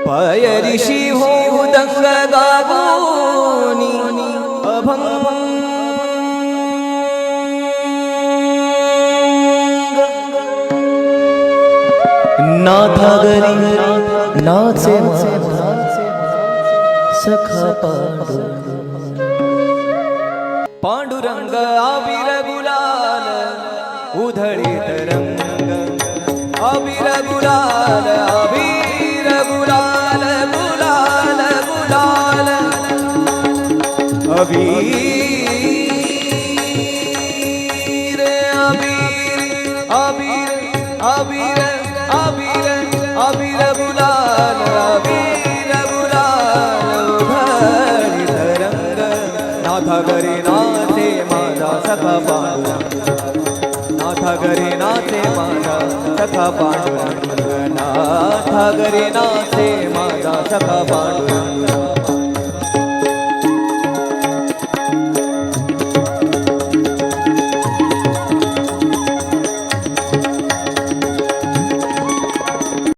पयरिषी हो दंग गावोनी अभंग नाथा घरी नाचे सखा पांडुरंग आबिर गुलाल उधळीत रंग आबिर गुलाल आबिर गुलाल गुलाल गुलाल अबीर अबीर अबीर अबीर अबीर गुलाल अबीर गुलाल उधळीत रंग नाथा घरी नाचे माझा सखा पांडुरंग नाथा घरी नाचे माझा सखा पांडुरंग नाथा घरी नाचे माझा सखा पांडुरंग